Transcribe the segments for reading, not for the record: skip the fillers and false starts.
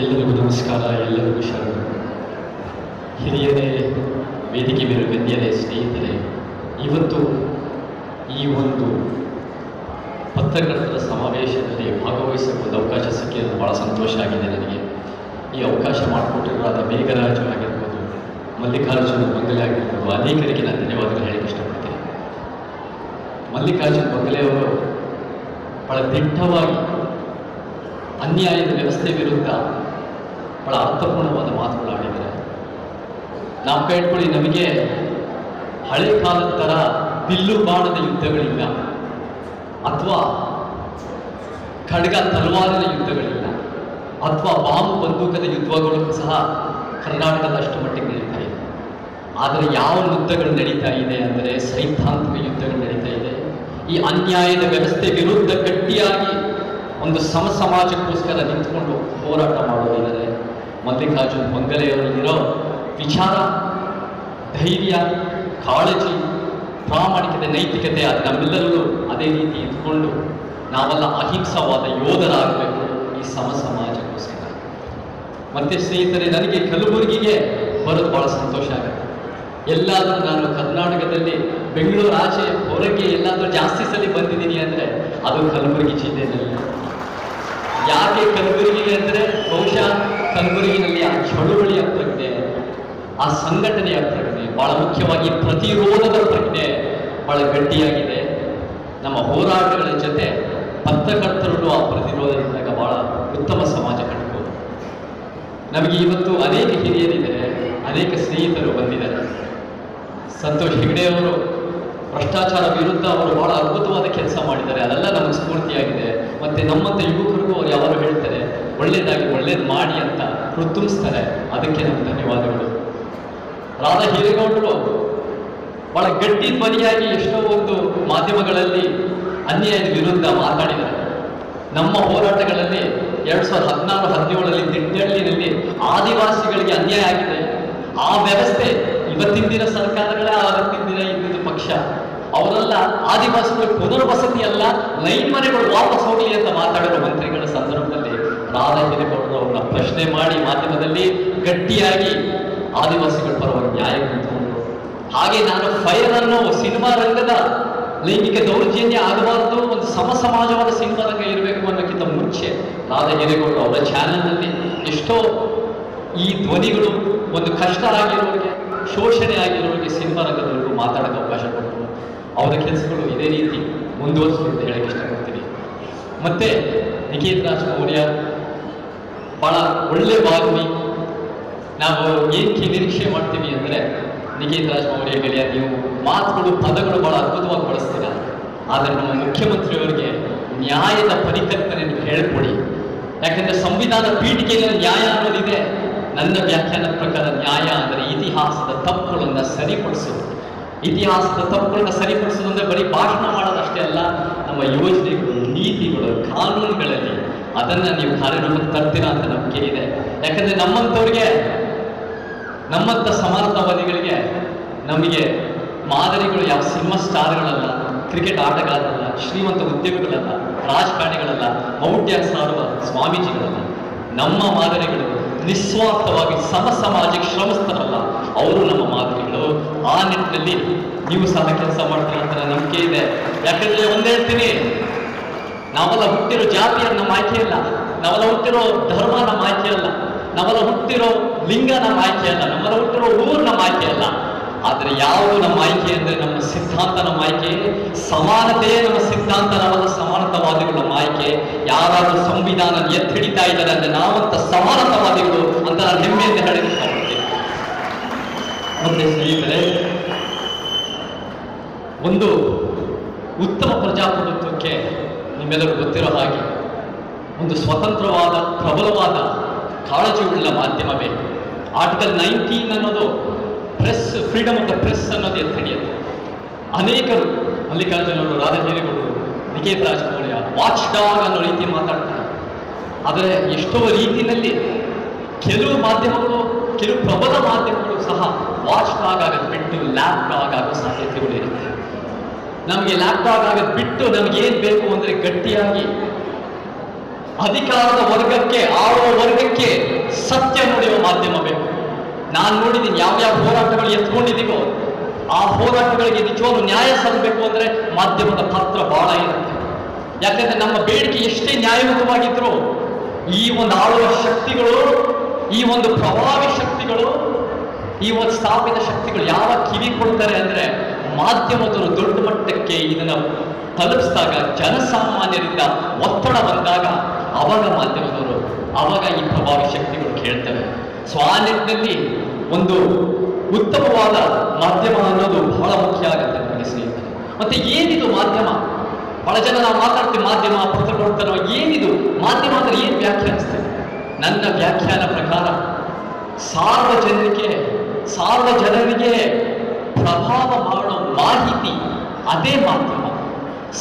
ಎಲ್ಲರಿಗೂ ನಮಸ್ಕಾರ, ಎಲ್ಲರಿಗೂ ಶರಣು. ಹಿರಿಯರೇ, ವೇದಿಕೆ ಮೇಲೆ ಗಣ್ಯರೇ, ಸ್ನೇಹಿತರೆ, ಇವತ್ತು ಈ ಒಂದು ಪತ್ರಕರ್ತರ ಸಮಾವೇಶದಲ್ಲಿ ಭಾಗವಹಿಸಬಹುದು ಅವಕಾಶ ಸಿಕ್ಕಿರೋದು ಭಾಳ ಸಂತೋಷ ಆಗಿದೆ ನನಗೆ. ಈ ಅವಕಾಶ ಮಾಡಿಕೊಟ್ಟಿರೋದಾದ ಮೇಘರಾಜು ಆಗಿರ್ಬೋದು, ಮಲ್ಲಿಕಾರ್ಜುನ ಬಂಗಲೆ ಆಗಿರ್ಬೋದು, ಅನೇಕರಿಗೆ ನಾನು ಧನ್ಯವಾದಗಳು ಹೇಳಕ್ಕೆ ಇಷ್ಟಪಡ್ತೀನಿ. ಮಲ್ಲಿಕಾರ್ಜುನ ಬಂಗಲೆಯವರು ಭಾಳ ದಿಟ್ಟವಾಗಿ ಅನ್ಯಾಯದ ವ್ಯವಸ್ಥೆ ವಿರುದ್ಧ ಭಾಳ ಅರ್ಥಪೂರ್ಣವಾದ ಮಾತುಗಳು ಆಡಿದ್ದಾರೆ. ನಾವು ಕೇಳ್ಕೊಳ್ಳಿ, ನಮಗೆ ಹಳೆ ಕಾಲದ ಥರ ಬಿಲ್ಲು ಬಾಣದ ಯುದ್ಧಗಳಿಲ್ಲ, ಅಥವಾ ಖಡ್ಗ ತಲವಾರಿನ ಯುದ್ಧಗಳಿಲ್ಲ, ಅಥವಾ ಬಾಂಬ್ ಬಂದೂಕದ ಯುದ್ಧಗಳು ಸಹ ಕರ್ನಾಟಕದ ಅಷ್ಟು ಮಟ್ಟಿಗೆ ನಡೀತಾ ಇದೆ. ಆದರೆ ಯಾವ ಯುದ್ಧಗಳು ನಡೀತಾ ಇದೆ ಅಂದರೆ ಸೈದ್ಧಾಂತಿಕ ಯುದ್ಧಗಳು ನಡೀತಾ ಇದೆ. ಈ ಅನ್ಯಾಯದ ವ್ಯವಸ್ಥೆ ವಿರುದ್ಧ ಗಟ್ಟಿಯಾಗಿ ಒಂದು ಸಮಾಜಕ್ಕೋಸ್ಕರ ನಿಂತ್ಕೊಂಡು ಹೋರಾಟ ಮಾಡೋದಿದ್ದಾರೆ. ಮಲ್ಲಿಕಾರ್ಜುನ ಬಂಗಲೆಯವರಲ್ಲಿರೋ ವಿಚಾರ, ಧೈರ್ಯ, ಕಾಳಜಿ, ಪ್ರಾಮಾಣಿಕತೆ, ನೈತಿಕತೆ, ಅದು ನಮ್ಮೆಲ್ಲರೂ ಅದೇ ರೀತಿ ಇದ್ಕೊಂಡು ನಾವೆಲ್ಲ ಅಹಿಂಸವಾದ ಯೋಧರಾಗಬೇಕು ಈ ಸಮಾಜಕ್ಕೋಸ್ಕರ. ಮತ್ತೆ ಸ್ನೇಹಿತರೆ, ನನಗೆ ಕಲಬುರಗಿಗೆ ಬರೋದು ಭಾಳ ಸಂತೋಷ ಆಗುತ್ತೆ. ಎಲ್ಲಾದರೂ ನಾನು ಕರ್ನಾಟಕದಲ್ಲಿ ಬೆಂಗಳೂರು ಆಚೆ ಹೊರಗೆ ಎಲ್ಲಾದರೂ ಜಾಸ್ತಿ ಸಲ ಬಂದಿದ್ದೀನಿ ಅಂದರೆ ಅದು ಕಲಬುರಗಿ ಜಿಲ್ಲೆಯಲ್ಲಿ. ಯಾಕೆ ಕಲಬುರಗಿಗೆ ಅಂದರೆ ಬಹುಶಃ ಕಲಬುರಗಿನಲ್ಲಿ ಆ ಚಳುವಳಿಯ ಪ್ರಜ್ಞೆ, ಆ ಸಂಘಟನೆಯ ಪ್ರಜ್ಞೆ, ಭಾಳ ಮುಖ್ಯವಾಗಿ ಪ್ರತಿರೋಧದ ಪ್ರಜ್ಞೆ ಭಾಳ ಗಟ್ಟಿಯಾಗಿದೆ. ನಮ್ಮ ಹೋರಾಟಗಳ ಜೊತೆ ಪತ್ರಕರ್ತರು ಆ ಪ್ರತಿರೋಧದಿಂದಾಗ ಭಾಳ ಉತ್ತಮ ಸಮಾಜ ಕಟ್ಬೋದು. ನಮಗೆ ಇವತ್ತು ಅನೇಕ ಹಿರಿಯರಿದ್ದಾರೆ, ಅನೇಕ ಸ್ನೇಹಿತರು ಬಂದಿದ್ದಾರೆ. ಸಂತೋಷ್ ಹೆಗ್ಡೆ ಅವರು ಭ್ರಷ್ಟಾಚಾರ ವಿರುದ್ಧ ಅವರು ಬಹಳ ಅದ್ಭುತವಾದ ಕೆಲಸ ಮಾಡಿದ್ದಾರೆ, ಅದೆಲ್ಲ ನಮಗೆ ಸ್ಫೂರ್ತಿಯಾಗಿದೆ. ಮತ್ತು ನಮ್ಮಂಥ ಯುವಕರಿಗೂ ಅವ್ರು ಯಾರು ಹೇಳ್ತಾರೆ ಒಳ್ಳೇದಾಗಿ ಒಳ್ಳೇದು ಮಾಡಿ ಅಂತ ಪ್ರೋತ್ಸಾಹಿಸ್ತಾರೆ, ಅದಕ್ಕೆ ನಮ್ಗೆ ಧನ್ಯವಾದಗಳು. ರಾಧಾ ಹಿರೇಗೌಡರು ಬಹಳ ಗಟ್ಟಿ ಧ್ವನಿಯಾಗಿ ಎಷ್ಟೋ ಒಂದು ಮಾಧ್ಯಮಗಳಲ್ಲಿ ಅನ್ಯಾಯದ ವಿರುದ್ಧ ಮಾತಾಡಿದ್ದಾರೆ. ನಮ್ಮ ಹೋರಾಟಗಳಲ್ಲಿ 2016-17 ದಿಟ್ಟಹಳ್ಳಿನಲ್ಲಿ ಆದಿವಾಸಿಗಳಿಗೆ ಅನ್ಯಾಯ ಆಗಿದೆ. ಆ ವ್ಯವಸ್ಥೆ ಇವತ್ತಿನ ದಿನ ಸರ್ಕಾರಗಳೇ, ಅವತ್ತಿನ ದಿನ ಇದ್ದಿದ್ದ ಪಕ್ಷ ಅವರೆಲ್ಲ ಆದಿವಾಸಿಗಳ ಪುನರ್ವಸತಿ ಅಲ್ಲ, ಲೈನ್ ಮನೆಗಳು ವಾಪಸ್ ಹೋಗಲಿ ಅಂತ ಮಾತಾಡಿರೋ ಮಂತ್ರಿಗಳ ಸಂದರ್ಭದಲ್ಲಿ ರಾಧಾ ಹಿರೇಗೌಡರು ಅವ್ರನ್ನ ಪ್ರಶ್ನೆ ಮಾಡಿ ಮಾಧ್ಯಮದಲ್ಲಿ ಗಟ್ಟಿಯಾಗಿ ಆದಿವಾಸಿಗಳ ಪರವಾಗಿ ನ್ಯಾಯ ನಿಂತುಕೊಂಡ್ರು. ಹಾಗೆ ನಾನು ಫೈರ್ ಅನ್ನೋ ಸಿನಿಮಾ ರಂಗದ ಲೈಂಗಿಕ ದೌರ್ಜನ್ಯ ಆಗಬಾರದು, ಒಂದು ಸಮಾಜವಾದ ಸಿನಿಮಾ ರಂಗ ಇರಬೇಕು ಅನ್ನೋಕ್ಕಿಂತ ಮುಂಚೆ ರಾಧಾ ಹಿರೇಗೌಡರು ಅವರ ಚಾನೆಲ್ನಲ್ಲಿ ಎಷ್ಟೋ ಈ ಧ್ವನಿಗಳು, ಒಂದು ಕಷ್ಟ ಆಗಿರೋರಿಗೆ, ಶೋಷಣೆ ಆಗಿರೋರಿಗೆ ಸಿನಿಮಾ ರಂಗದವರೆಗೂ ಮಾತಾಡೋಕ್ಕೆ ಅವಕಾಶ ಕೊಟ್ಟರು. ಅವರ ಕೆಲಸಗಳು ಇದೇ ರೀತಿ ಮುಂದುವರಿಸಲು ಅಂತ ಹೇಳಕ್ಕೆ ಇಷ್ಟಪಡ್ತೀನಿ. ಮತ್ತೆ ನಿಖೇತ್ ರಾಜ್ ಮೌರ್ಯ ಬಹಳ ಒಳ್ಳೆ ವಾಗ್ಮಿ. ನಾವು ಏನಕ್ಕೆ ನಿರೀಕ್ಷೆ ಮಾಡ್ತೀವಿ ಅಂದರೆ, ನಿಖೇತ್ ರಾಜ್ ಮೌರ್ಯ ಗೆಳೆಯ, ನೀವು ಮಾತುಗಳು ಪದಗಳು ಬಹಳ ಅದ್ಭುತವಾಗಿ ಬಳಸ್ತೀರ, ಆದರೆ ನಮ್ಮ ಮುಖ್ಯಮಂತ್ರಿಯವರಿಗೆ ನ್ಯಾಯದ ಪರಿಕಲ್ಪನೆಯನ್ನು ಹೇಳ್ಕೊಡಿ. ಯಾಕಂದ್ರೆ ಸಂವಿಧಾನ ಪೀಠಿಕೆಯಲ್ಲಿ ನ್ಯಾಯ ಅನ್ನೋದಿದೆ. ನನ್ನ ವ್ಯಾಖ್ಯಾನದ ಪ್ರಕಾರ ನ್ಯಾಯ ಅಂದರೆ ಇತಿಹಾಸದ ತಪ್ಪುಗಳನ್ನು ಸರಿಪಡಿಸೋದು. ಇತಿಹಾಸದ ತಪ್ಪುಗಳನ್ನ ಸರಿಪಡಿಸೋದು ಅಂದರೆ ಬರೀ ಭಾಷಣ ಮಾಡೋದಷ್ಟೇ ಅಲ್ಲ, ನಮ್ಮ ಯೋಜನೆಗಳು, ನೀತಿಗಳು, ಕಾನೂನುಗಳಲ್ಲಿ ಅದನ್ನು ನೀವು ಕಾರ್ಯರೂಪಕ್ಕೆ ತರ್ತೀರಾ ಅಂತ ನಂಬಿಕೆ ಇದೆ. ಯಾಕಂದ್ರೆ ನಮ್ಮಂಥವ್ರಿಗೆ, ನಮ್ಮಂಥ ಸಮಾನತಾವಾದಿಗಳಿಗೆ ನಮಗೆ ಮಾದರಿಗಳು ಯಾವ ಸಿನಿಮಾ ಸ್ಟಾರ್ಗಳಲ್ಲ, ಕ್ರಿಕೆಟ್ ಆಟಗಾರರಲ್ಲ, ಶ್ರೀಮಂತ ಉದ್ಯೋಗಿಗಳಲ್ಲ, ರಾಜಕಾರಣಿಗಳಲ್ಲ, ಮೌಢ್ಯ ಸಾರುವ ಸ್ವಾಮೀಜಿಗಳಲ್ಲ. ನಮ್ಮ ಮಾದರಿಗಳು ನಿಸ್ವಾರ್ಥವಾಗಿ ಸಮಾಜಕ್ಕೆ ಶ್ರಮಿಸ್ತಾರಲ್ಲ, ಅವರು ನಮ್ಮ ಮಾದರಿಗಳು. ಆ ನಿಟ್ಟಿನಲ್ಲಿ ನೀವು ಸಹ ಕೆಲಸ ಮಾಡ್ತೀರ ಅಂತ ನಂಬಿಕೆ ಇದೆ. ಯಾಕಂದ್ರೆ ಒಂದೇ ಹೇಳ್ತೀನಿ, ನಾವೆಲ್ಲ ಹುಟ್ಟಿರೋ ಜಾತಿಯ ನಮ್ಮ ಆಯ್ಕೆಯಲ್ಲ, ನಾವೆಲ್ಲ ಹುಟ್ಟಿರೋ ಧರ್ಮ ನಮ್ಮ ಆಯ್ಕೆಯಲ್ಲ, ನಾವೆಲ್ಲ ಹುಟ್ಟಿರೋ ಲಿಂಗ ನಮ್ಮ ಆಯ್ಕೆಯಲ್ಲ, ನಾವೆಲ್ಲ ಹುಟ್ಟಿರೋ ಊರು ನಮ್ಮ ಆಯ್ಕೆಯಲ್ಲ. ಆದರೆ ಯಾವುದು ನಮ್ಮ ಆಯ್ಕೆ ಅಂದರೆ ನಮ್ಮ ಸಿದ್ಧಾಂತ ನಮ್ಮ ಆಯ್ಕೆ, ಸಮಾನತೆಯೇ ನಮ್ಮ ಸಿದ್ಧಾಂತ, ನಾವೆಲ್ಲ ಸಮಾನತಾವಾದಿಗಳು ನಮ್ಮ ಆಯ್ಕೆ. ಯಾರಾದರೂ ಸಂವಿಧಾನ ಎತ್ತಿಡಿತಾ ಇದ್ದಾರೆ ಅಂದರೆ ನಾವಂತ ಸಮಾನತಾವಾದಿಗಳು ಅಂತ ನಾನು ಹೆಮ್ಮೆಯಿಂದ ಹೇಳಿರ್ತೀನಿ. ಮತ್ತೆ ಸ್ನೇಹಿತರೆ, ಒಂದು ಉತ್ತಮ ಪ್ರಜಾಪ್ರಭುತ್ವಕ್ಕೆ ನಿಮ್ಮೆಲ್ಲರೂ ಗೊತ್ತಿರೋ ಹಾಗೆ ಒಂದು ಸ್ವತಂತ್ರವಾದ, ಪ್ರಬಲವಾದ, ಕಾಳಜಿಯುಳ್ಳ ಮಾಧ್ಯಮವೇ. ಆರ್ಟಿಕಲ್ 19 ಅನ್ನೋದು press, freedom of the press ಅನ್ನೋದು ಎತ್ತಿಡಿಯುತ್ತೆ. ಅನೇಕರು, ಮಲ್ಲಿಕಾರ್ಜುನವರು, ರಾಧಾಗಿರಿಗೌಡರು, ನಿಖೇತ್ ರಾಜ್ ಮೌರ್ಯ ವಾಚ್ ಡಾಗ್ ಅನ್ನೋ ರೀತಿ ಮಾತಾಡ್ತಾರೆ. ಆದರೆ ಎಷ್ಟೋ ರೀತಿಯಲ್ಲಿ ಕೆಲವು ಮಾಧ್ಯಮಗಳು, ಕೆಲವು ಪ್ರಬಲ ಮಾಧ್ಯಮಗಳು ಸಹ ವಾಚ್ ಡಾಗ್ ಆಗೋದು ಬಿಟ್ಟು ಲ್ಯಾಪ್ ಡಾಗ್ ಆಗೋ ಸಾಧ್ಯತೆಗಳು ಇರುತ್ತೆ. ನಮಗೆ ಲ್ಯಾಪ್ ಡಾಗ್ ಆಗೋದು ಬಿಟ್ಟು ನಮಗೇನು ಬೇಕು ಅಂದರೆ ಗಟ್ಟಿಯಾಗಿ ಅಧಿಕಾರದ ವರ್ಗಕ್ಕೆ, ಆಳುವ ವರ್ಗಕ್ಕೆ ಸತ್ಯ ನುಡಿಯುವ ಮಾಧ್ಯಮ ಬೇಕು. ನಾನು ನೋಡಿದ್ದೀನಿ ಯಾವ್ಯಾವ ಹೋರಾಟಗಳು ಎತ್ಕೊಂಡಿದ್ದೀವೋ ಆ ಹೋರಾಟಗಳಿಗೆ ನಿಜವಾಗ್ಲೂ ನ್ಯಾಯ ಸಲ್ಲಬೇಕು ಅಂದರೆ ಮಾಧ್ಯಮದ ಪಾತ್ರ ಬಹಳ ಇರುತ್ತೆ. ಯಾಕಂದ್ರೆ ನಮ್ಮ ಬೇಡಿಕೆ ಎಷ್ಟೇ ನ್ಯಾಯಯುತವಾಗಿದ್ರು ಈ ಒಂದು ಆಳುವ ಶಕ್ತಿಗಳು, ಈ ಒಂದು ಪ್ರಭಾವಿ ಶಕ್ತಿಗಳು, ಈ ಒಂದು ಸ್ಥಾಪಿತ ಶಕ್ತಿಗಳು ಯಾವ ಕಿವಿ ಕೊಡ್ತಾರೆ ಅಂದರೆ, ಮಾಧ್ಯಮದವರು ದೊಡ್ಡ ಮಟ್ಟಕ್ಕೆ ಇದನ್ನು ತಲುಪಿಸಿದಾಗ, ಜನಸಾಮಾನ್ಯರಿಂದ ಒತ್ತಡ ಬಂದಾಗ, ಅವಾಗ ಮಾಧ್ಯಮದವರು, ಅವಾಗ ಈ ಪ್ರಭಾವಿ ಶಕ್ತಿಗಳು ಕೇಳ್ತವೆ. ಸೊ ಆ ನಿಟ್ಟಿನಲ್ಲಿ ಒಂದು ಉತ್ತಮವಾದ ಮಾಧ್ಯಮ ಅನ್ನೋದು ಬಹಳ ಮುಖ್ಯ ಆಗುತ್ತೆ ನಮಗೆ ಸ್ನೇಹಿತರೆ. ಮತ್ತೆ ಏನಿದು ಮಾಧ್ಯಮ? ಬಹಳ ಜನ ನಾವು ಮಾತಾಡ್ತೀವಿ ಮಾಧ್ಯಮ, ಪತ್ರಕರ್ತರು, ಏನಿದು ಮಾಧ್ಯಮ ಅಂದರೆ ಏನು ವ್ಯಾಖ್ಯಾನಿಸ್ತೇವೆ? ನನ್ನ ವ್ಯಾಖ್ಯಾನ ಪ್ರಕಾರ ಸಾರ್ವಜನಿಗೆ ಪ್ರಭಾವ ಮಾಡೋ ಮಾಹಿತಿ, ಅದೇ ಮಾಧ್ಯಮ.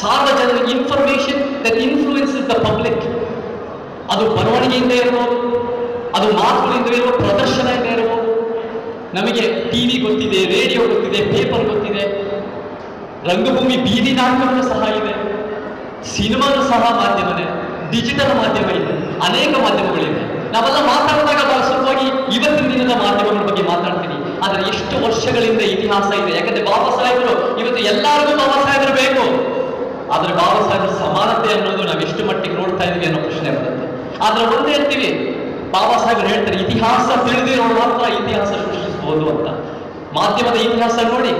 ಸಾರ್ವಜನಿಕ information that influences the public. ಅದು ಬರವಣಿಗೆಯಿಂದ ಇರ್ಬೋದು, ಅದು ಮಾತುಗಳಿಂದ ಇರ್ಬೋದು, ಪ್ರದರ್ಶನದಿಂದ ಇರ್ಬೋದು. ನಮಗೆ ಟಿವಿ ಗೊತ್ತಿದೆ, ರೇಡಿಯೋ ಗೊತ್ತಿದೆ, ಪೇಪರ್ ಗೊತ್ತಿದೆ, ರಂಗಭೂಮಿ ಬೀದಿ ನಾಟಕಗಳು ಸಹ ಇದೆ, ಸಿನಿಮಾನು ಸಹ ಮಾಧ್ಯಮನೇ, ಡಿಜಿಟಲ್ ಮಾಧ್ಯಮ ಇದೆ, ಅನೇಕ ಮಾಧ್ಯಮಗಳಿವೆ. ನಾವೆಲ್ಲ ಮಾತಾಡಿದಾಗ ಬಹಳ ಸುಲಭವಾಗಿ ಇವತ್ತಿನ ದಿನದ ಮಾಧ್ಯಮಗಳ ಬಗ್ಗೆ ಮಾತಾಡ್ತೀನಿ. ಆದರೆ ಎಷ್ಟು ವರ್ಷಗಳಿಂದ ಇತಿಹಾಸ ಇದೆ. ಯಾಕಂದ್ರೆ ಬಾಬಾ ಸಾಹೇಬರು, ಇವತ್ತು ಎಲ್ಲರಿಗೂ ಬಾಬಾ ಸಾಹೇಬರು ಬೇಕು, ಆದರೆ ಬಾಬಾ ಸಾಹೇಬರ ಸಮಾನತೆ ಅನ್ನೋದು ನಾವು ಎಷ್ಟು ಮಟ್ಟಿಗೆ ನೋಡ್ತಾ ಇದೀವಿ ಅನ್ನೋ ಪ್ರಶ್ನೆ ಬರುತ್ತೆ. ಆದ್ರೆ ಒಂದೇ ಹೇಳ್ತೀವಿ, ಬಾಬಾ ಸಾಹೇಬರು ಹೇಳ್ತಾರೆ ಇತಿಹಾಸ ತಿಳಿದಿರೋರು ಮಾತ್ರ ಇತಿಹಾಸ ಸೃಷ್ಟಿಸಬಹುದು ಅಂತ. ಮಾಧ್ಯಮದ ಇತಿಹಾಸ ನೋಡಿ,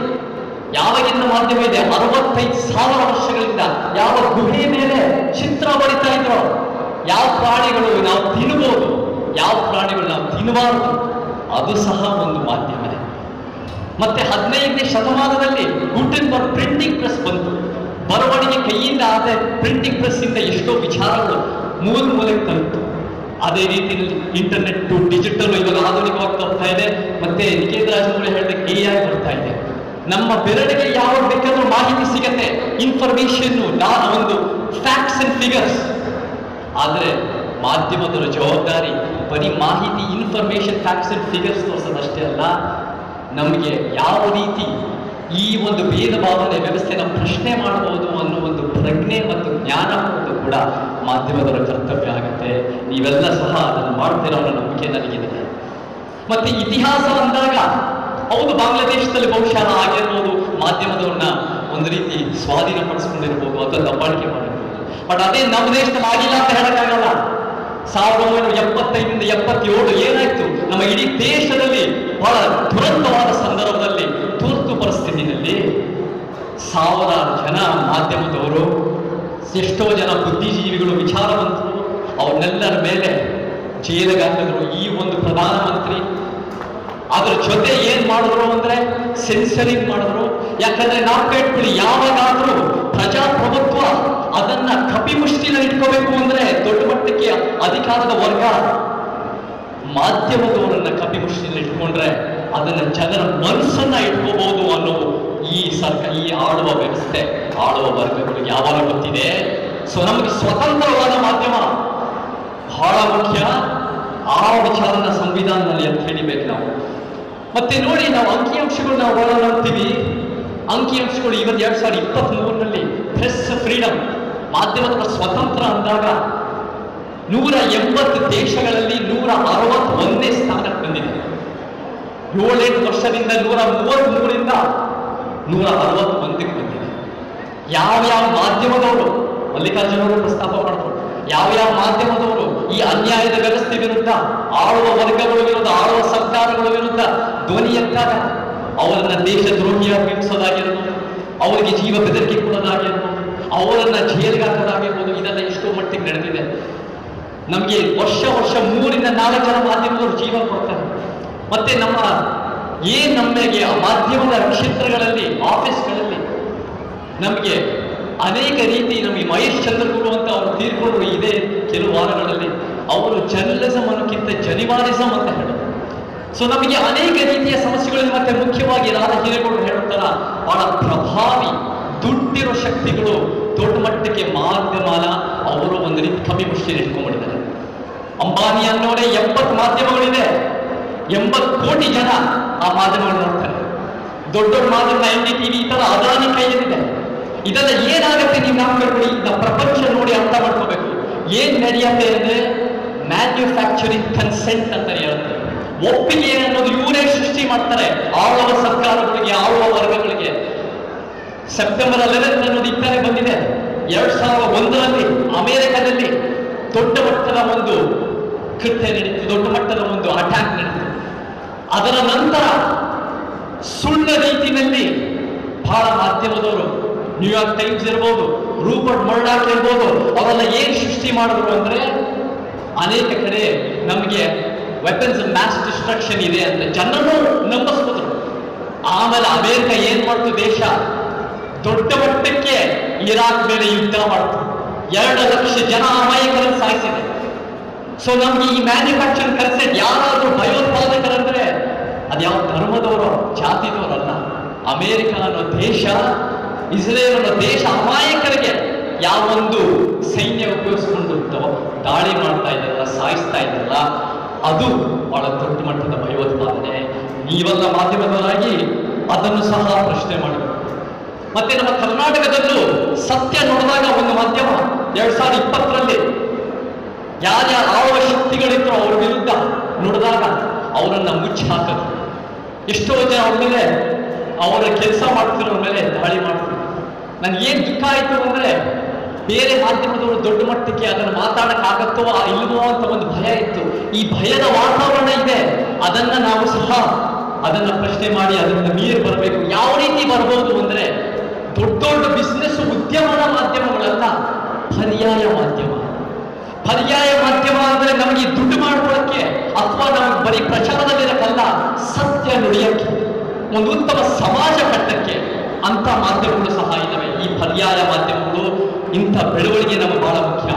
ಯಾವಾಗಿಂದ ಮಾಧ್ಯಮ ಇದೆ? 65,000 ವರ್ಷಗಳಿಂದ ಯಾವ ಗುಹೆ ಮೇಲೆ ಚಿತ್ರ ಬರಿತಾ ಇದ್ರು, ಯಾವ ಪ್ರಾಣಿಗಳು ನಾವು ತಿನ್ನಬಹುದು, ಯಾವ ಪ್ರಾಣಿಗಳು ನಾವು ತಿನ್ನಬಾರದು, ಅದು ಸಹ ಒಂದು ಮಾಧ್ಯಮನೇ. ಮತ್ತೆ 15ನೇ ಶತಮಾನದಲ್ಲಿ ಗುಟೆನ್ಬರ್ಗ್ ಪ್ರಿಂಟಿಂಗ್ ಪ್ರೆಸ್ ಬಂತು. ಬರವಣಿಗೆ ಕೈಯಿಂದ ಆದ ಪ್ರಿಂಟಿಂಗ್ ಪ್ರೆಸ್ ಇಂದ ಎಷ್ಟೋ ವಿಚಾರಗಳು ಮೂಲಕ್ಕೆ ತಲುಪಿತು. ಅದೇ ರೀತಿಯಲ್ಲಿ ಇಂಟರ್ನೆಟ್ ಟು ಡಿಜಿಟಲ್ ಇವಾಗ ಆಧುನಿಕವಾಗಿ ತರ್ತಾ ಇದೆ. ಮತ್ತೆ ನಿಖೇತ್ ರಾಜ್ ಮೌರ್ಯ ಹೇಳಿದ AI ಬರ್ತಾ ಇದೆ. ನಮ್ಮ ಬೆರಳಿಗೆ ಯಾವ ಬೇಕಾದ್ರೂ ಮಾಹಿತಿ ಸಿಗತ್ತೆ, ಇನ್ಫಾರ್ಮೇಶನ್, ಒಂದು ಫ್ಯಾಕ್ಟ್ಸ್ ಅಂಡ್ ಫಿಗರ್ಸ್. ಆದರೆ ಮಾಧ್ಯಮದವರ ಜವಾಬ್ದಾರಿ ಬರೀ ಮಾಹಿತಿ, ಇನ್ಫಾರ್ಮೇಶನ್, ಫ್ಯಾಕ್ಟ್ಸ್ ಅಂಡ್ ಫಿಗರ್ಸ್ ತೋರಿಸೋದಷ್ಟೇ ಅಲ್ಲ, ನಮಗೆ ಯಾವ ರೀತಿ ಈ ಒಂದು ಭೇದ ಭಾವನೆ ವ್ಯವಸ್ಥೆನ ಪ್ರಶ್ನೆ ಮಾಡಬಹುದು ಅನ್ನೋ ಒಂದು ಪ್ರಜ್ಞೆ ಮತ್ತು ಜ್ಞಾನ ಕೂಡ ಮಾಧ್ಯಮದವರ ಕರ್ತವ್ಯ ಆಗುತ್ತೆ. ನೀವೆಲ್ಲ ಸಹ ಅದನ್ನು ಮಾಡ್ತಿರೋ ಅನ್ನೋ ನಂಬಿಕೆ ನನಗಿದೆ. ಮತ್ತೆ ಇತಿಹಾಸ ಅಂದಾಗ ಹೌದು, ಬಾಂಗ್ಲಾದೇಶದಲ್ಲಿ ಬಹುಶಃ ಆಗಿರ್ಬೋದು, ಮಾಧ್ಯಮದವ್ರನ್ನ ಒಂದು ರೀತಿ ಸ್ವಾಧೀನಪಡಿಸ್ಕೊಂಡಿರ್ಬೋದು ಅಥವಾ ದಬ್ಬಾಳಿಕೆ ಮಾಡಿರ್ಬೋದು. ಬಟ್ ಅದೇ ನಮ್ಮ ದೇಶದಲ್ಲಿ ಆಗಿಲ್ಲ ಅಂತ ಹೇಳಕ್ಕಾಗಲ್ಲ. 1975 77 ಏನಾಯ್ತು? ನಮ್ಮ ಇಡೀ ದೇಶದಲ್ಲಿ ಬಹಳ ದುರಂತವಾದ ಎಷ್ಟೋ ಜನ ಬುದ್ಧಿಜೀವಿಗಳು, ವಿಚಾರವಂತರು, ಅವನ್ನೆಲ್ಲರ ಮೇಲೆ ಜೈಲಿಗೆ ಹಾಕಿದ್ರು ಈ ಒಂದು ಪ್ರಧಾನಮಂತ್ರಿ. ಅದ್ರ ಜೊತೆ ಏನ್ ಮಾಡಿದ್ರು ಅಂದ್ರೆ ಸೆನ್ಸರಿಂಗ್ ಮಾಡಿದ್ರು. ಯಾಕಂದ್ರೆ ನಾವು ಕೇಳ್ಕೊಳ್ಳಿ, ಯಾವಾಗಾದ್ರೂ ಪ್ರಜಾಪ್ರಭುತ್ವ ಅದನ್ನ ಕಪಿಮುಷ್ಟಿನ ಇಟ್ಕೋಬೇಕು ಅಂದ್ರೆ ದೊಡ್ಡ ಮಟ್ಟಕ್ಕೆ ಅಧಿಕಾರದ ವರ್ಗ ಮಾಧ್ಯಮದವರನ್ನ ಕಪಿಮುಷ್ಟಿನ ಇಟ್ಕೊಂಡ್ರೆ ಅದನ್ನ ಜನರ ಮನಸ್ಸನ್ನ ಇಟ್ಕೋಬಹುದು ಅನ್ನೋ ಈ ಆಳುವ ವ್ಯವಸ್ಥೆ, ಆಳುವ ವರ್ಗಗಳಿಗೆ ಯಾವಾಗ ಗೊತ್ತಿದೆ. ಸೊ ನಮಗೆ ಸ್ವತಂತ್ರವಾದ ಮಾಧ್ಯಮ ಬಹಳ ಮುಖ್ಯ. ಆ ವಿಚಾರನ ಸಂವಿಧಾನದಲ್ಲಿ ಅಂತ ಹೇಳಿಬೇಕು ನಾವು. ಮತ್ತೆ ನೋಡಿ, ನಾವು ಅಂಕಿಅಂಶಗಳು ನಾವು ಬಹಳ ನೋಡ್ತೀವಿ. ಅಂಕಿಅಂಶಗಳು ಇವತ್ತು 2023ರಲ್ಲಿ ಪ್ರೆಸ್ ಫ್ರೀಡಮ್, ಮಾಧ್ಯಮದ ಸ್ವತಂತ್ರ ಅಂದಾಗ 180 ದೇಶಗಳಲ್ಲಿ 161ನೇ ಸ್ಥಾನಕ್ಕೆ ಬಂದಿದೆ. 7-8 ವರ್ಷದಿಂದ 133ರಿಂದ 161ಕ್ಕೆ ಬಂದಿದೆ. ಯಾವ್ಯಾವ ಮಾಧ್ಯಮದವರು, ಮಲ್ಲಿಕಾರ್ಜುನ ಅವರು ಪ್ರಸ್ತಾಪ ಮಾಡಿದ್ರು, ಯಾವ್ಯಾವ ಮಾಧ್ಯಮದವರು ಈ ಅನ್ಯಾಯದ ವ್ಯವಸ್ಥೆ ವಿರುದ್ಧ, ಆಳುವ ವರ್ಗಗಳ ವಿರುದ್ಧ, ಆಳುವ ಸರ್ಕಾರಗಳ ವಿರುದ್ಧ ಧ್ವನಿ ಎತ್ತಾಗ ಅವರನ್ನ ದೇಶದ್ರೋಹಿಯಾಗಿ ಬಿಂಬಿಸೋದಾಗಿರ್ಬೋದು, ಅವರಿಗೆ ಜೀವ ಬೆದರಿಕೆ ಕೊಡೋದಾಗಿರ್ಬೋದು, ಅವರನ್ನ ಜೈಲಿಗೆ ಹಾಕೋದಾಗಿರ್ಬೋದು, ಇದೆಲ್ಲ ಎಷ್ಟೋ ಮಟ್ಟಿಗೆ ನಡೆದಿದೆ. ನಮಗೆ ವರ್ಷ 3ರಿಂದ 4 ಜನ ಮಾಧ್ಯಮದವರು ಜೀವ ಕೊಡ್ತಾರೆ. ಮತ್ತೆ ನಮಗೆ ಆ ಮಾಧ್ಯಮದ ಕ್ಷೇತ್ರಗಳಲ್ಲಿ, ಆಫೀಸ್ಗಳಲ್ಲಿ ನಮಗೆ ಅನೇಕ ರೀತಿ, ನಮಗೆ ಮಹೇಶ್ ಚಂದ್ರಗುರು ಅಂತ ಅವರು ತೀರ್ಕೊಂಡ್ರು ಇದೇ ಕೆಲವು ವಾರಗಳಲ್ಲಿ. ಅವರು ಜರ್ನಲಿಸಮ್ ಅನ್ನೋಕ್ಕಿಂತ ಜನಿವಾಲಿಸಮ್ ಅಂತ ಹೇಳಿದ್ರು. ಸೊ ನಮಗೆ ಅನೇಕ ರೀತಿಯ ಸಮಸ್ಯೆಗಳಲ್ಲಿ, ಮತ್ತೆ ಮುಖ್ಯವಾಗಿ ರಾಧಾ ಹಿರೇಗೌಡರು ಹೇಳುತ್ತಾರ, ಬಹಳ ಪ್ರಭಾವಿ ದುಡ್ಡಿರೋ ಶಕ್ತಿಗಳು ದೊಡ್ಡ ಮಟ್ಟಕ್ಕೆ ಮಾಧ್ಯಮನ ಅವರು ಒಂದು ರೀತಿ ಕಪಿಮುಷ್ಟಿಯಲ್ಲಿ ಇಟ್ಕೊಂಡ್ಬಿಟ್ಟಿದ್ದಾರೆ. ಅಂಬಾನಿ ಅನ್ನೋರೇ 70 ಮಾಧ್ಯಮಗಳಿದೆ, 80 ಕೋಟಿ ಜನ ಆ ಮಾಧ್ಯಮಗಳು ನೋಡ್ತಾರೆ. ದೊಡ್ಡ ಮಾಧ್ಯಮ NDTV ಈ ತರ ಅದಾನಿ ಕೈಯಲ್ಲಿದೆ. ಇದೆಲ್ಲ ಏನಾಗುತ್ತೆ ನೀವು ನಾಲ್ಕುಗಳು ಈಗ ಪ್ರಪಂಚ ನೋಡಿ ಅರ್ಥ ಮಾಡ್ಕೋಬೇಕು. ಏನ್ ನಡೆಯುತ್ತೆ ಅಂದ್ರೆ ಮ್ಯಾನ್ಯುಫ್ಯಾಕ್ಚರಿಂಗ್ ಕನ್ಸೆಂಟ್ ಅಂತ ಹೇಳುತ್ತೆ. ಒಪ್ಪಿಗೆ ಅನ್ನೋದು ಇವರೇ ಸೃಷ್ಟಿ ಮಾಡ್ತಾರೆ ಆಳುವ ಸರ್ಕಾರಗಳಿಗೆ, ಆಳುವ ವರ್ಗಗಳಿಗೆ. ಸೆಪ್ಟೆಂಬರ್ 11 ಅನ್ನೋದು ಇತ್ತಾನೆ ಬಂದಿದೆ. 2001ರಲ್ಲಿ ಅಮೆರಿಕದಲ್ಲಿ ದೊಡ್ಡ ಮಟ್ಟದ ಒಂದು ಕೃತ್ಯ ನಡೀತು, ದೊಡ್ಡ ಮಟ್ಟದ ಒಂದು ಅಟ್ಯಾಕ್ ನಡೀತು. ಅದರ ನಂತರ ಸುಳ್ಳ ರೀತಿಯಲ್ಲಿ ಬಹಳ ಮಾಧ್ಯಮದವರು, ನ್ಯೂಯಾರ್ಕ್ ಟೈಮ್ಸ್ ಇರ್ಬೋದು, ರೂಪರ್ಟ್ ಮರ್ಡಾಕ್ ಇರ್ಬೋದು, ಅವರೆಲ್ಲ ಏನ್ ಸೃಷ್ಟಿ ಮಾಡಿದ್ರು ಅಂದ್ರೆ ಅನೇಕ ಕಡೆ ನಮಗೆ ವೆಪನ್ಸ್ ಮ್ಯಾಸ್ ಡಿಸ್ಟ್ರಕ್ಷನ್ ಇದೆ ಅಂತ ಜನರನ್ನು ನಂಬಿಸ್ಬಿಟ್ರು. ಆಮೇಲೆ ಅಮೆರಿಕ ಏನ್ ಮಾಡ್ತು, ದೇಶ ದೊಡ್ಡ ಮಟ್ಟಕ್ಕೆ ಇರಾಕ್ ಮೇಲೆ ಯುದ್ಧ ಮಾಡ್ತು. 2 ಲಕ್ಷ ಜನ ಅಮಾಯಕರನ್ನು ಸಾಯಿಸಿದೆ. ಸೊ ನಮ್ಗೆ ಈ ಮ್ಯಾನ್ಯುಫ್ಯಾಕ್ಚರಿಂಗ್ ಕನ್ಸೆಂಟ್, ಯಾರಾದ್ರೂ ಭಯೋತ್ಪಾದಕರಂದ್ರೆ ಅದ್ಯಾವ ಧರ್ಮದವರು, ಜಾತಿದವರಲ್ಲ. ಅಮೆರಿಕ ಅನ್ನೋ ದೇಶ, ಇಸ್ರೇಲ್ ಅನ್ನೋ ದೇಶ ಅಮಾಯಕರಿಗೆ ಯಾವೊಂದು ಸೈನ್ಯ ಉಪಯೋಗಿಸ್ಕೊಂಡು ದಾಳಿ ಮಾಡ್ತಾ ಇದ್ದಾರಲ್ಲ, ಸಾಯಿಸ್ತಾ ಇದ್ದಾರಲ್ಲ, ಅದು ಬಹಳ ದೊಡ್ಡ ಮಟ್ಟದ ಭಯೋತ್ಪಾದನೆ. ನೀವೆಲ್ಲ ಮಾಧ್ಯಮದವರಾಗಿ ಅದನ್ನು ಸಹ ಪ್ರಶ್ನೆ ಮಾಡಬೇಕು. ಮತ್ತೆ ನಮ್ಮ ಕರ್ನಾಟಕದಲ್ಲೂ ಸತ್ಯ ನೋಡಿದಾಗ ಒಂದು ಮಾಧ್ಯಮ 2020ರಲ್ಲಿ ಯಾರ್ಯಾರು ಆಳುವ ಶಕ್ತಿಗಳಿದ್ರು ಅವ್ರ ವಿರುದ್ಧ ನೋಡಿದಾಗ ಅವರನ್ನ ಮುಚ್ಚಿ ಹಾಕೋದು. ಎಷ್ಟೋ ಜನ ಅವ್ರ ಮೇಲೆ, ಅವರ ಕೆಲಸ ಮಾಡ್ತಿರೋ ಮೇಲೆ ದಾಳಿ ಮಾಡ್ತಿದ್ರು. ನನ್ಗೆ ಏನ್ ದುಃಖ ಆಯ್ತು ಅಂದ್ರೆ, ಬೇರೆ ಮಾಧ್ಯಮದವರು ದೊಡ್ಡ ಮಟ್ಟಕ್ಕೆ ಅದನ್ನು ಮಾತಾಡಕ್ಕಾಗತ್ತೋ ಇಲ್ವೋ ಅಂತ ಒಂದು ಭಯ ಇತ್ತು. ಈ ಭಯದ ವಾತಾವರಣ ಇದೆ, ಅದನ್ನ ನಾವು ಸಹ ಅದನ್ನ ಪ್ರಶ್ನೆ ಮಾಡಿ ಅದನ್ನ ಮೀರಿ ಬರಬೇಕು. ಯಾವ ರೀತಿ ಬರ್ಬೋದು ಅಂದ್ರೆ, ದೊಡ್ಡ ದೊಡ್ಡ ಬಿಸ್ನೆಸ್ ಉದ್ಯಮದ ಮಾಧ್ಯಮಗಳಲ್ಲ, ಪರ್ಯಾಯ ಮಾಧ್ಯಮ. ಪರ್ಯಾಯ ಮಾಧ್ಯಮ ಅಂದ್ರೆ ನಮಗೆ ದುಡ್ಡು ಮಾಡ್ಕೊಳ್ಳಕ್ಕೆ ಅಥವಾ ನಮಗೆ ಬರೀ ಪ್ರಚಾರದಲ್ಲಿರಕ್ಕಲ್ಲ, ಸತ್ಯ ನುಡಿಯಕ್ಕೆ, ಒಂದು ಉತ್ತಮ ಸಮಾಜ ಕಟ್ಟಕ್ಕೆ ಅಂತ ಮಾಧ್ಯಮಗಳು ಸಹ ಇದ್ದಾವೆ. ಈ ಪರ್ಯಾಯ ಮಾಧ್ಯಮಗಳು, ಇಂಥ ಬೆಳವಣಿಗೆ ನಮಗೆ ಬಹಳ ಮುಖ್ಯ.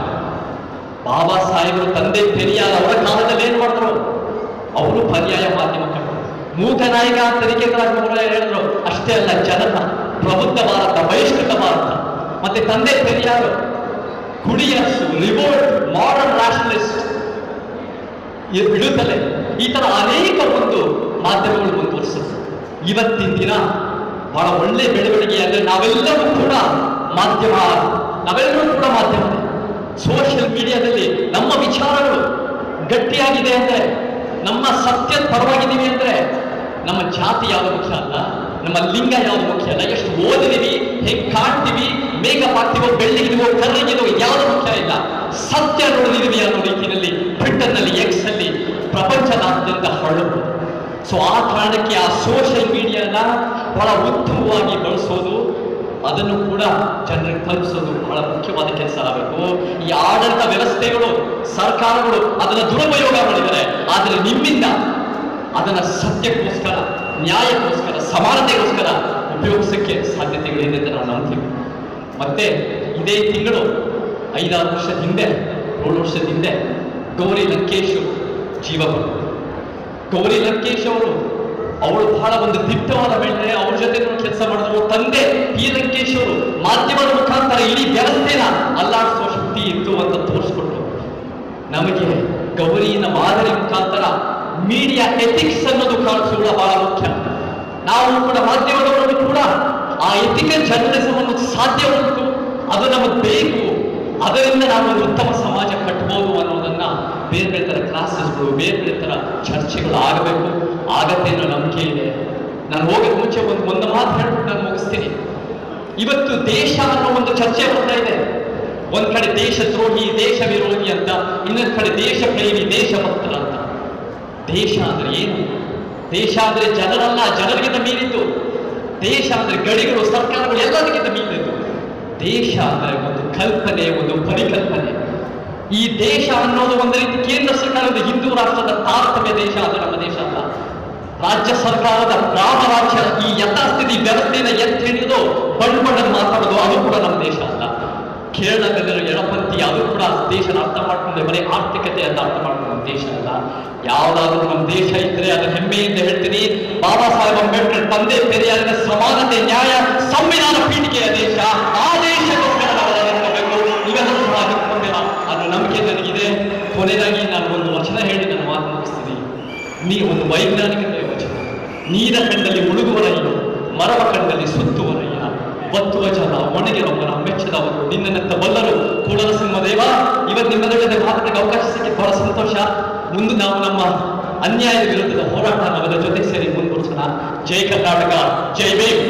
ಬಾಬಾ ಸಾಹೇಬರು, ತಂದೆ ಪೆರಿಯಾರ್ ಅವರ ಕಾಲದಲ್ಲಿ ಏನ್ ಮಾಡಿದ್ರು, ಅವರು ಪರ್ಯಾಯ ಮಾಧ್ಯಮ ಕಟ್ಟರು. ಮೂಕ ನಾಯಕ ತನಿಖೆಗಳಾಗಿ ಹೇಳಿದ್ರು. ಅಷ್ಟೇ ಅಲ್ಲ, ಜನತ, ಪ್ರಬುದ್ಧ ಭಾರತ, ಬಹಿಷ್ಕೃತ ಭಾರತ, ಮತ್ತೆ ತಂದೆ ಪೆರಿಯಾರು, ಕುಡಿಯರ್ಸು, ರಿವೋಲ್ಟ್, ಮಾಡರ್ನ್ ನ್ಯಾಷನಲಿಸ್ಟ್, ಬಿಡುತ್ತಲೆ, ಈ ತರ ಅನೇಕ ಒಂದು ಮಾಧ್ಯಮಗಳು ಮುಂದುವರಿಸಿದ್ರು. ಇವತ್ತಿನ ದಿನ ಬಹಳ ಒಳ್ಳೆ ಬೆಳವಣಿಗೆ ಅಂದ್ರೆ ನಾವೆಲ್ಲರೂ ಕೂಡ ಮಾಧ್ಯಮ, ನಾವೆಲ್ಲರೂ ಕೂಡ ಮಾಧ್ಯಮವೇ. ಸೋಷಿಯಲ್ ಮೀಡಿಯಾದಲ್ಲಿ ನಮ್ಮ ವಿಚಾರಗಳು ಗಟ್ಟಿಯಾಗಿದೆ ಅಂದ್ರೆ, ನಮ್ಮ ಸತ್ಯದ ಪರವಾಗಿದ್ದೀವಿ ಅಂದ್ರೆ, ನಮ್ಮ ಜಾತಿ ಯಾವುದು ಮುಖ್ಯ ಅಲ್ಲ, ನಮ್ಮ ಲಿಂಗ ಯಾವುದು ಮುಖ್ಯ ಅಲ್ಲ, ಎಷ್ಟು ಓದಿದೀವಿ, ಹೇಗೆ ಕಾಣ್ತೀವಿ, ಮೇಕಪ್ ಆಗ್ತೀವೋ, ಬೆಳ್ಳಿಗಿದೀವೋ, ಕರ್ರಗಿದೀವೋ, ಯಾವುದು ಮುಖ್ಯ ಇಲ್ಲ. ಸತ್ಯ ನೋಡಿದೀವಿ ಅನ್ನೋ ರೀತಿಯಲ್ಲಿ ಟ್ವಿಟ್ಟರ್ನಲ್ಲಿ, ಎಕ್ಸ್ ಅಲ್ಲಿ ಪ್ರಪಂಚದಾದ್ಯಂತ ಹರಡುವುದು. ಸೊ ಆ ಕಾರಣಕ್ಕೆ ಆ ಸೋಷಿಯಲ್ ಮೀಡಿಯಾನ ಬಹಳ ಉತ್ತಮವಾಗಿ ಬಳಸೋದು ಅದನ್ನು ಕೂಡ ಜನರಿಗೆ ತಲುಪಿಸೋದು ಬಹಳ ಮುಖ್ಯವಾದ ಕೆಲಸ ಆಗಬೇಕು. ಈ ಆಡಳಿತ ವ್ಯವಸ್ಥೆಗಳು, ಸರ್ಕಾರಗಳು ಅದನ್ನು ದುರುಪಯೋಗ ಮಾಡಿದ್ದಾರೆ. ಆದರೆ ನಿಮ್ಮಿಂದ ಅದನ್ನು ಸತ್ಯಕ್ಕೋಸ್ಕರ, ನ್ಯಾಯಕ್ಕೋಸ್ಕರ, ಸಮಾನತೆಗೋಸ್ಕರ ಉಪಯೋಗಿಸಕ್ಕೆ ಸಾಧ್ಯತೆಗಳಿದೆ ಅಂತ ನಾವು ನಂಬ್ತೀವಿ. ಮತ್ತೆ ಇದೇ ತಿಂಗಳು 5-6 ವರ್ಷದ ಹಿಂದೆ, 7 ವರ್ಷದ ಹಿಂದೆ ಗೌರಿ ಲಂಕೇಶ್ ಜೀವ ಕೊಟ್ಟರು. ಗೌರಿ ಲಂಕೇಶ್ ಅವಳು ಬಹಳ ಒಂದು ದಿಟ್ಟವಾದ ಮಹಿಳೆ. ಅವ್ರ ಜೊತೆ ಕೆಲಸ ಮಾಡಿದ್ರು. ತಂದೆ ಪಿ ಲಂಕೇಶ್ ಅವರು ಮಾಧ್ಯಮದ ಮುಖಾಂತರ ಇಡೀ ವ್ಯವಸ್ಥೆನ ಅಲ್ಲಾಡಿಸುವ ಶಕ್ತಿ ಇತ್ತು ಅಂತ ತೋರಿಸ್ಕೊಟ್ರು. ನಮಗೆ ಗೌರಿನ ಮಾದರಿ ಮುಖಾಂತರ ಮೀಡಿಯಾ ಎಥಿಕ್ಸ್ ಅನ್ನೋದು ಕಾಣಿಸೋದು ಬಹಳ ಮುಖ್ಯ. ನಾವು ಕೂಡ ಮಾಧ್ಯಮದವರನ್ನು ಕೂಡ ಆ ಎಥಿಕಲ್ ಜರ್ನಲಿಸಮ್ ಅನ್ನೋದು ಸಾಧ್ಯ ಉಂಟು, ಅದು ನಮಗೆ ಬೇಕು. ಅದರಿಂದ ನಾವು ಒಂದು ಉತ್ತಮ ಸಮಾಜ ಕಟ್ಟಬಹುದು ಅನ್ನೋದನ್ನ ಬೇರೆ ಬೇರೆ ಥರ ಕ್ಲಾಸಸ್ಗಳು, ಬೇರೆ ಬೇರೆ ಥರ ಚರ್ಚೆಗಳು ಆಗಬೇಕು. ಆಗತ್ತೆ ಅನ್ನೋ ನಂಬಿಕೆ ಇದೆ. ನಾನು ಹೋಗೋಕ್ಕೆ ಮುಂಚೆ ಒಂದು ಮಾತು ಹೇಳ್ಬಿಟ್ಟು ನಾನು ಮುಗಿಸ್ತೀನಿ. ಇವತ್ತು ದೇಶ ಅನ್ನೋ ಒಂದು ಚರ್ಚೆ ಬರ್ತಾ ಇದೆ. ಒಂದ್ ಕಡೆ ದೇಶದ್ರೋಹಿ, ದೇಶ ವಿರೋಧಿ ಅಂತ, ಇನ್ನೊಂದು ಕಡೆ ದೇಶ ಪ್ರೇಮಿ, ದೇಶಭಕ್ತರ ಅಂತ. ದೇಶ ಅಂದ್ರೆ ಏನು? ದೇಶ ಅಂದ್ರೆ ಜನರಲ್ಲ, ಜನರಿಗಿಂತ ಮೀರಿದ್ದು. ದೇಶ ಅಂದ್ರೆ ಗಡಿಗಳು, ಸರ್ಕಾರಗಳು ಎಲ್ಲದಕ್ಕಿಂತ ಮೀರಿದ್ದು. ದೇಶ ಅಂದ್ರೆ ಒಂದು ಕಲ್ಪನೆ, ಒಂದು ಪರಿಕಲ್ಪನೆ. ಈ ದೇಶ ಅನ್ನೋದು ಒಂದು ರೀತಿ ಕೇಂದ್ರ ಸರ್ಕಾರದ ಹಿಂದೂ ರಾಷ್ಟ್ರದ ತಾರತಮ್ಯ ದೇಶ. ಅದು ನಮ್ಮ ದೇಶ ಅಲ್ಲ. ರಾಜ್ಯ ಸರ್ಕಾರದ ಗ್ರಾಮ ರಾಜ್ಯ ಈ ಯಥಾಸ್ಥಿತಿ ವ್ಯವಸ್ಥೆಯನ್ನು ಎತ್ತಿ ಹಿಡಿದು ಬಣ್ಣ ಮಾತಾಡೋದು, ಅದು ಕೂಡ ನಮ್ಮ ದೇಶ ಅಲ್ಲ. ಕೇರಳದಲ್ಲಿರೋ ಎಡಪಂಥಿ, ಅದು ಕೂಡ ದೇಶನ ಅರ್ಥ ಮಾಡ್ಕೊಂಡ್ರೆ ಬರೀ ಆರ್ಥಿಕತೆ ಅಂತ ಅರ್ಥ ಮಾಡ್ಕೊಂಡು ನಮ್ಮ ದೇಶ ಅಲ್ಲ. ಯಾವ್ದಾದ್ರೂ ನಮ್ಮ ದೇಶ ಇದ್ರೆ ಅದು ಹೆಮ್ಮೆಯಿಂದ ಹೇಳ್ತೀನಿ. ಬಾಬಾ ಸಾಹೇಬ್ ಅಂಬೇಡ್ಕರ್, ತಂದೆ ಪೆರಿಯಾರಿನ ಸಮಾನತೆ, ನ್ಯಾಯ, ಸಂವಿಧಾನ ಪೀಠಿಕೆಯ ದೇಶ. ಆ ದೇಶಕ್ಕೋಸ್ಕರ ನಾವು ನಿಂತ್ಕೋಬೇಕು. ಇವೆಲ್ಲರೂ ಸಹ ನಿಂತ್ಕೊಂಡಿಲ್ಲ ಅನ್ನೋ ನಂಬಿಕೆ ನನಗಿದೆ. ಕೊನೆಯದಾಗಿ ನಾನು ಒಂದು ವಚನ ಹೇಳಿ ನನ್ನ ಮಾತು ಮುಗಿಸ್ತೀನಿ. ಒಂದು ವೈಜ್ಞಾನಿಕತೆಯ ವಚನ. ನೀರ ಕಂಡಲ್ಲಿ ಮುಳುಗುವರಯ್ಯ, ಮರವ ಕಂಡಲ್ಲಿ ಸುತ್ತುವರಯ್ಯ, ಒತ್ತುವ ಜನ ಒಣಗಿರವರ ಮೆಚ್ಚದವರು ನಿನ್ನಂತ ಬಲ್ಲರು ಕೂಡಲ ಸಿಂಹದೇವ. ಇವತ್ತು ನಿಮ್ಮೆಲ್ಲರ ಮಾತಕ್ಕೆ ಅವಕಾಶ ಸಿಕ್ಕಿ ಬಹಳ ಸಂತೋಷ. ಮುಂದೆ ನಾವು ನಮ್ಮ ಅನ್ಯಾಯದ ವಿರುದ್ಧದ ಹೋರಾಟ ನಾವೆಲ್ಲ ಜೊತೆ ಸೇರಿ ಮುಂದುವರಿಸೋಣ. ಜೈ ಕರ್ನಾಟಕ, ಜೈ ಭೀಮ್.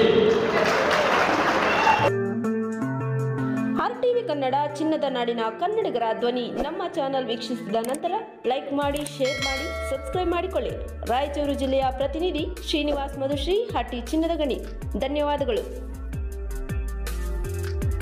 RTV ಕನ್ನಡ, ಚಿನ್ನದ ನಾಡಿನ ಕನ್ನಡಿಗರ ಧ್ವನಿ. ನಮ್ಮ ಚಾನೆಲ್ ವೀಕ್ಷಿಸಿದ ನಂತರ ಲೈಕ್ ಮಾಡಿ, ಶೇರ್ ಮಾಡಿ, ಸಬ್ಸ್ಕ್ರೈಬ್ ಮಾಡಿಕೊಳ್ಳಿ. ರಾಯಚೂರು ಜಿಲ್ಲೆಯ ಪ್ರತಿನಿಧಿ ಶ್ರೀನಿವಾಸ್ ಮಧುಶ್ರೀ, ಹಟ್ಟಿ ಚಿನ್ನದ ಗಣಿ. ಧನ್ಯವಾದಗಳು.